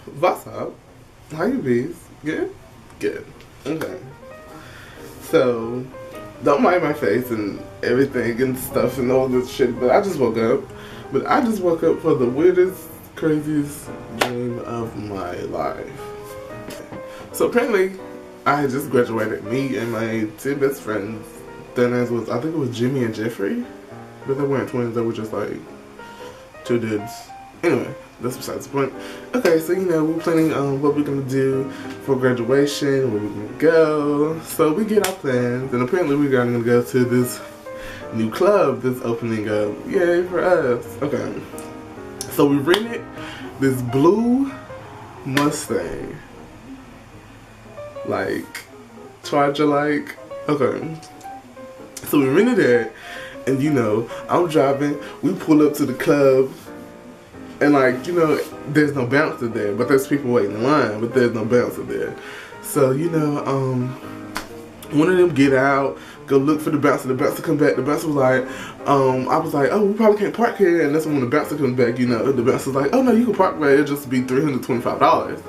What's up? How you be? Good? Good. Okay. So, don't mind my face and everything and stuff and all this shit, but I just woke up. But I just woke up for the weirdest, craziest dream of my life. So apparently, I had just graduated. Me and my two best friends. Their names was, I think it was Jimmy and Jeffrey. But they weren't twins, they were just like two dudes. Anyway, that's besides the point. Okay, so we're planning on what we're gonna do for graduation, where we're gonna go. So we get our plans, and apparently we're gonna go to this new club that's opening up. Yay for us. Okay. So we rented this blue Mustang. Like, Charger like. Okay. So we rented it, and I'm driving, we pull up to the club, and like, there's no bouncer there, but there's people waiting in line, but there's no bouncer there. So, one of them get out, go look for the bouncer come back, the bouncer was like, I was like, oh, we probably can't park here, and that's when the bouncer comes back, the bouncer's like, oh no, you can park there, it'll just be $325.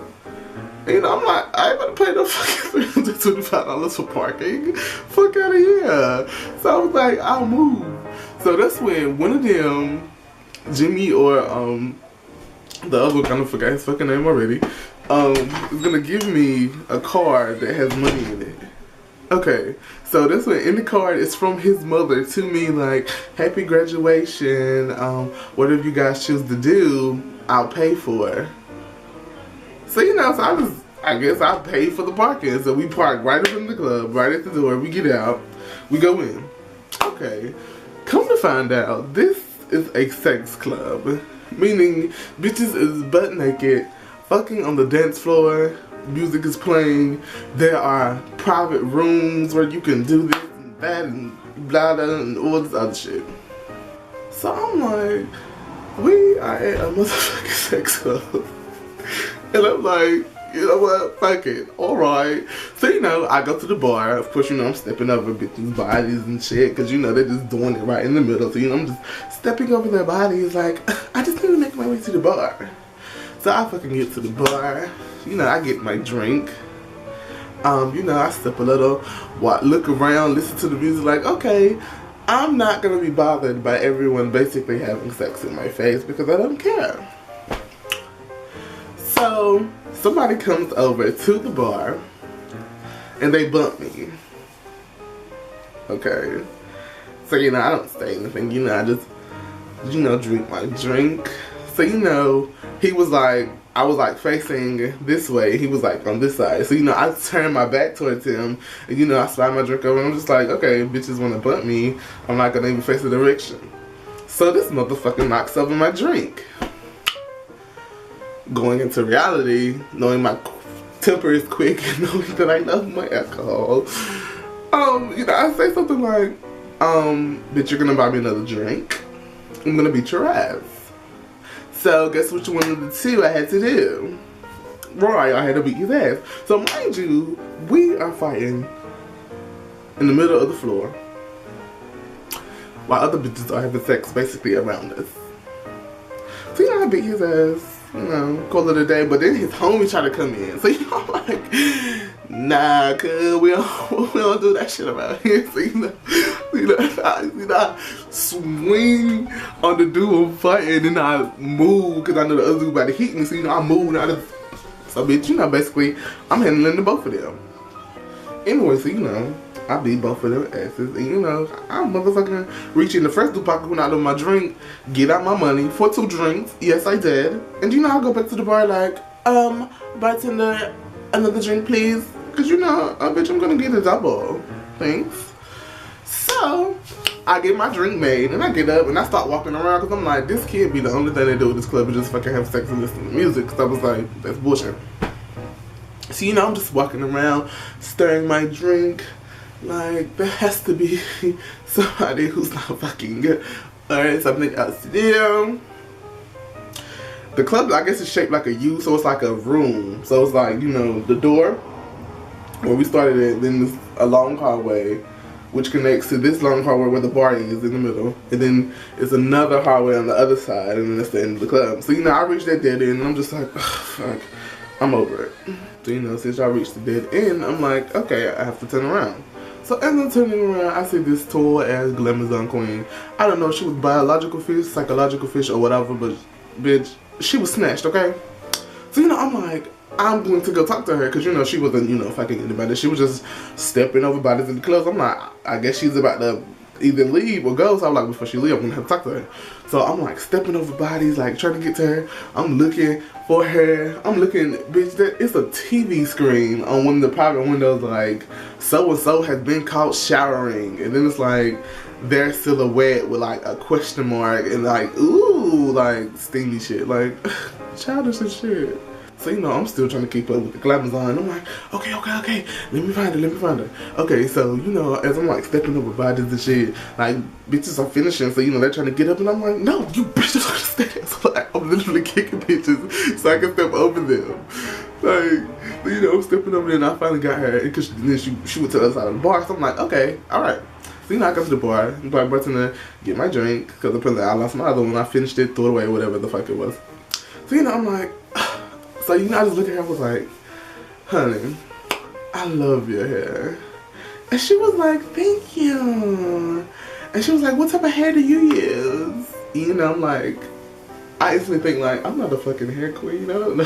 And I'm like, I ain't about to pay no fucking $325 for parking. Fuck out of here. So I was like, I'll move. So that's when one of them, Jimmy or the other one, I don't forgot his fucking name already, is gonna give me a card that has money in it. Okay, so this one in the card is from his mother to me, like, happy graduation, whatever you guys choose to do, I'll pay for. So so I guess I paid for the parking. So we park right up in the club, right at the door, we get out, we go in. Okay, come to find out, this is a sex club, meaning bitches is butt naked, fucking on the dance floor, music is playing, there are private rooms where you can do this and that and blah blah and all this other shit. So I'm like, we are at a motherfucking sex club. And I'm like, you know what, fuck it, alright. So I go to the bar, of course I'm stepping over bitches' bodies and shit, cause they're just doing it right in the middle. So I'm just stepping over their bodies like, I just need to make my way to the bar. So I fucking get to the bar, I get my drink. I step a little, look around, listen to the music like, okay, I'm not gonna be bothered by everyone basically having sex in my face because I don't care. So somebody comes over to the bar and they bump me. Okay. So I don't say anything, I just drink my drink. So he was like, I was like facing this way, he was like on this side. So I turned my back towards him and I slide my drink over and I'm just like, okay, bitches wanna bump me, I'm not gonna even face the direction. So this motherfucker knocks over my drink. Going into reality, knowing my temper is quick and knowing that I love my alcohol, I say something like, bitch, you're gonna buy me another drink? I'm gonna beat your ass. So guess which one of the two I had to do? Right, I had to beat his ass. So mind you, we are fighting in the middle of the floor while other bitches are having sex basically around us. So I beat his ass. Call it a day, but then his homie tried to come in. So I'm like, nah, cuz we don't do that shit around here. So I swing on the dude fighting, and I move because I know the other dude about to hit me. So I move and I just, so bitch, basically I'm handling the both of them. Anyway, so I beat both of them asses, and I'm motherfucking reaching the first dude pocket when I do my drink, get out my money for 2 drinks. Yes, I did. And I go back to the bar like, bartender, another drink please, cause bitch, I'm gonna get a double. Thanks. So I get my drink made and I get up and I start walking around because I'm like, this can't be the only thing they do with this club is just fucking have sex and listen to music. Cause I was like, that's bullshit. So I'm just walking around, stirring my drink. Like, there has to be somebody who's not fucking good or something else to do. The club, I guess, is shaped like a U, so it's like a room. So it's like, the door where we started at, then there's a long hallway which connects to this long hallway where the bar is in the middle, and then it's another hallway on the other side, and then that's the end of the club. So I reached that dead end and I'm just like, oh, fuck. I'm over it. So, you know, since y'all reached the dead end, I'm like, okay, I have to turn around. So as I'm turning around, I see this tall ass Glamazon queen. I don't know if she was biological fish, psychological fish, or whatever, but bitch, she was snatched, okay? So, you know, I'm like, I'm going to go talk to her, because, you know, she wasn't, you know, fucking anybody. She was just stepping over bodies in the clothes. I'm like, I guess she's about to either leave or go. So I'm like, before she leave, I'm going to have to talk to her. So I'm like stepping over bodies, like trying to get to her. I'm looking for her. I'm looking, bitch, it's a TV screen on one of the private windows, like, so-and-so has been caught showering. And then it's like, their silhouette with like a question mark and like, ooh, like steamy shit, like childish and shit. So, you know, I'm still trying to keep up with the Glamazon. I'm like, okay, let me find her. Okay, so, you know, as I'm like stepping over bodies and shit, like, bitches are finishing, so, you know, they're trying to get up, and I'm like, no, you bitches are gonna stay there. So, like, I'm literally kicking bitches so I can step over them. Like, you know, I'm stepping over there, and I finally got her, because then she went to the other side of the bar, so I'm like, okay, alright. So, you know, I go to the bar, I'm like, bartender, get my drink, because apparently I lost my other one, I finished it, threw it away, whatever the fuck it was. So, you know, I'm like, so, you know, I just looked at her, I was like, honey, I love your hair. And she was like, thank you. And she was like, what type of hair do you use? You know, I'm like, I instantly think like, I'm not a fucking hair queen, you know? No.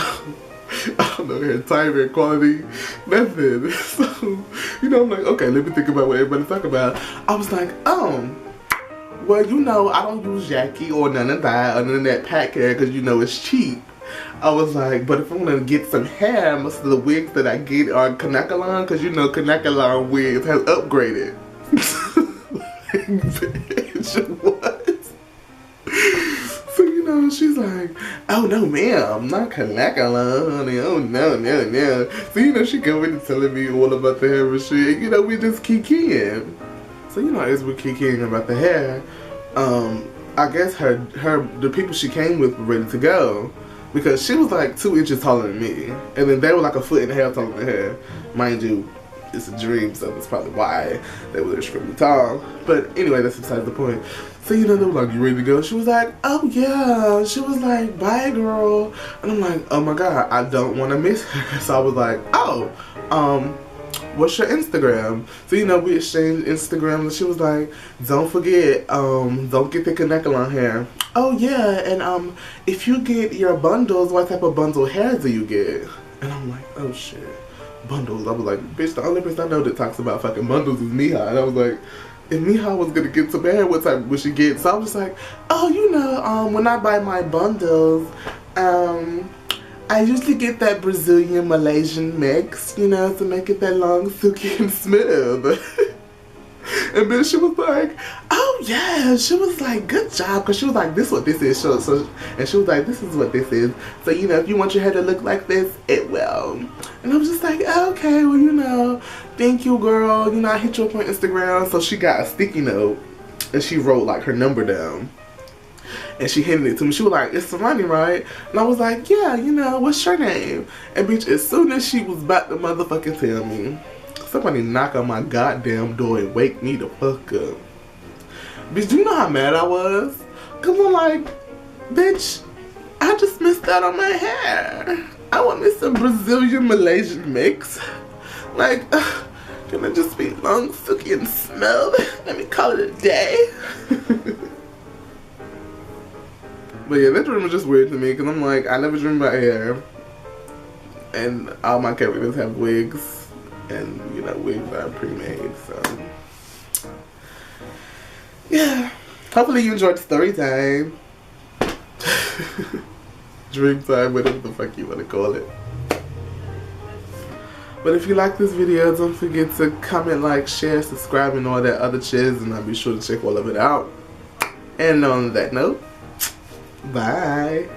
I don't know hair type, hair quality, nothing. So, you know, I'm like, okay, let me think about what everybody talk about. I was like, well, you know, I don't use Jackie or none of that, or none of that pack hair, because, you know, it's cheap. I was like, but if I want to get some hair, most of the wigs that I get are Kanakalan, because you know Kanakalan wigs has upgraded. Like, bitch, what? So, you know, she's like, oh no ma'am, not Kanakalan, honey, oh no. So, you know, she going and telling me all about the hair and shit, you know, we just kikiing. So, you know, as we're kikiing about the hair, I guess the people she came with were ready to go. Because she was like 2 inches taller than me. And then they were like a foot and a half taller than her. Mind you, it's a dream, so that's probably why they were extremely tall. But anyway, that's besides the point. So, you know, they were like, you ready to go? She was like, oh yeah. She was like, bye girl. And I'm like, oh my god, I don't want to miss her. So I was like, oh, what's your Instagram? So, you know, we exchanged Instagram, and she was like, don't forget, don't get the Kanekalan hair. Oh yeah, and if you get your bundles, what type of bundle hair do you get? And I'm like, oh shit, bundles. I was like, bitch, the only person I know that talks about fucking bundles is Miha. And I was like, if Miha was gonna get some hair, what type would she get? So I was just like, oh, you know, when I buy my bundles, I usually get that Brazilian Malaysian mix, you know, to make it that long, silky, and smooth. And then she was like, oh yeah, she was like, good job, because she was like, this is what this is. And she was like, this is what this is. So, you know, if you want your hair to look like this, it will. And I was just like, okay, well, you know, thank you, girl. You know, I hit you up on Instagram. So she got a sticky note, and she wrote like her number down. And she handed it to me. She was like, it's Serrani, right? And I was like, yeah, you know, what's your name? And bitch, as soon as she was about to motherfucking tell me, somebody knock on my goddamn door and wake me the fuck up. Bitch, do you know how mad I was? Cause I'm like, bitch, I just missed out on my hair. I want me some Brazilian Malaysian mix. Like, can it just be long, silky, and smooth? Let me call it a day. But yeah, that dream was just weird to me, because I'm like, I never dream about hair. And all my characters have wigs. And, you know, wigs are pre-made, so. Yeah. Hopefully you enjoyed the story time. Dream time, whatever the fuck you want to call it. But if you like this video, don't forget to comment, like, share, subscribe, and all that other shit. And I'll be sure to check all of it out. And on that note, bye.